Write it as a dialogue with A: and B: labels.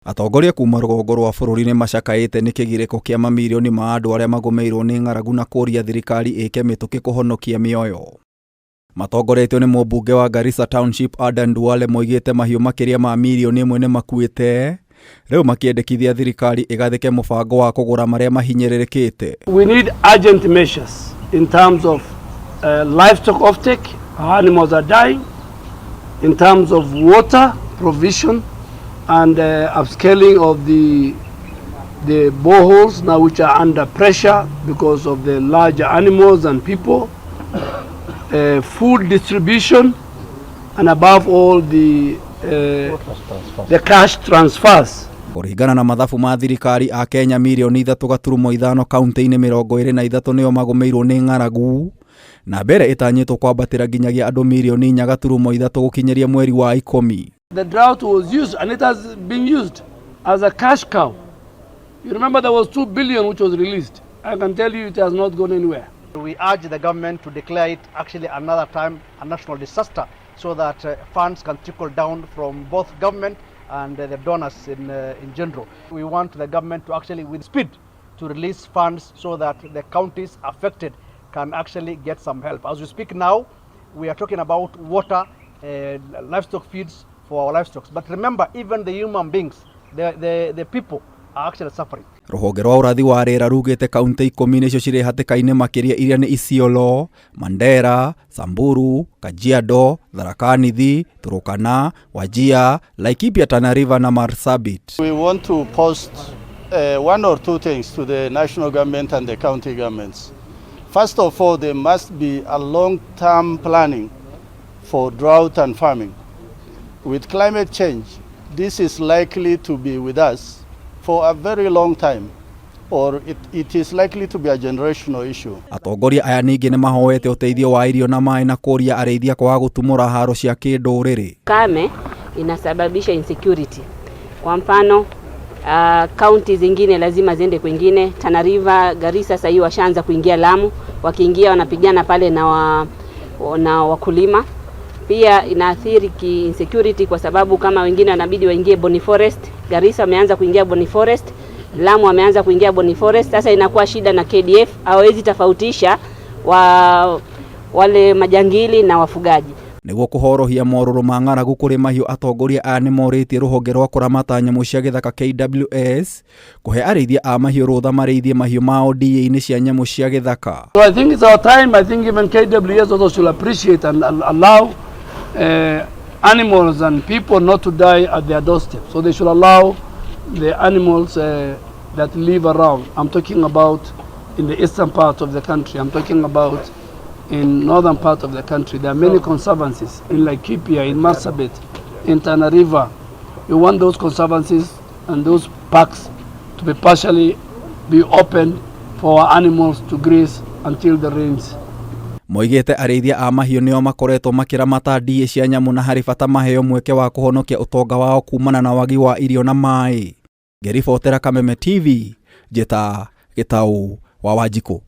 A: Atongoria kuuma rugongo rwa bururi ni macakaite ni kigiriko kia mamirioni ma andu aria magumiirwo ni ng'aragu na kuria thirikari ike mituki kuhonokia mioyo. Matongoretio ni mũmbunge wa Garissa Township Adan Duale moigite mahiu makiria ma mirioni imwe ni makuite. Riu makiendekithia thirikari igathike mubango wa kugura maria mahinyĩrĩrĩkĩte.
B: We need urgent measures in terms of livestock offtake. Our animals are dying. In terms of water provision and upscaling of the boreholes now, which are under pressure because of the larger animals and people. Food distribution, and above all the cash transfers.
A: Kuringana na mathabu ma thirikari a Kenya mirioni 3.5 kaunti-ini 23 nio magumiirwo ni ng'aragu, na mbere itanyitwo kwambatira nginyagia andu mirioni 4.3 gukinyeria mweri wa 10.
B: The drought was used and it has been used as a cash cow. You remember there was 2 billion which was released. I can tell you it has not gone anywhere.
C: We urge the government to declare it actually another time a national disaster so that funds can trickle down from both government and the donors in general. We want the government to actually with speed to release funds so that the counties affected can actually get some help. As we speak now, we are talking about water, livestock feeds for our livestock. But remember, even the human beings, the people are actually suffering.
A: Ruhonge rwa urathi wa rĩera rugĩte kaunti 10 nicio cirĩ hatĩka-inĩ makiria iria nĩ Isiolo, Mandera, Samburu, Kajiado, Tharaka Nithi, Turkana, Wajir, Laikipia, Tana River na Marsabit.
D: We want to post one or two things to the national government and the county governments. First of all, there must be a long-term planning for drought and farming. With climate change, this is likely to be with us for a very long time, or it is likely to be a generational issue.
A: Atongoria aya ningi ni mahoete uteithio wa irio na maai na kuria areithia kwa gutumura haro cia kinduriri.
E: Kameme inasababisha insecurity. Kwa mfano county zingine lazima ziende kwingine. Tana River, Garissa sasa hiyo washaanza kuingia Lamu, wakiingia wanapigana pale na wakulima. Pia inaathiri insecurity kwa sababu kama wengine wanabidi waingie Boni Forest, Garissa wameanza kuingia Boni Forest, Lamu wameanza kuingia Boni Forest. Sasa inakuwa shida na KDF, hawezi tofautisha wale majangili na wafugaji.
A: Niguo kuhorohia moruru ma ng'aragu kuri mahiu, atongoria aya ni moritie ruhonge rwa kuramata nyamu cia githaka KWS kuhe arĩithia a mahiu rutha marĩithie mahiu mao ndĩa-inĩ cia nyamu cia githaka.
B: So I think it's our time. I think even KWS also should appreciate and allow animals and people not to die at their doorstep. So they should allow the animals that live around. I'm talking about in the eastern part of the country. I'm talking about in northern part of the country. There are many conservancies in Laikipia, in Marsabit, in Tana River. We want those conservancies and those parks to be partially opened for our animals to graze until the rains.
A: Moigite arĩithia a mahiu nĩo makoretwo makiramata ndĩa cia nyamu na harĩ bata maheo mweke wa kuhonokia utonga wao kumana na wagi wa irio na maai. Ngĩribotera Kameme TV, Njeta Gĩtaũ wa Wanjikũ.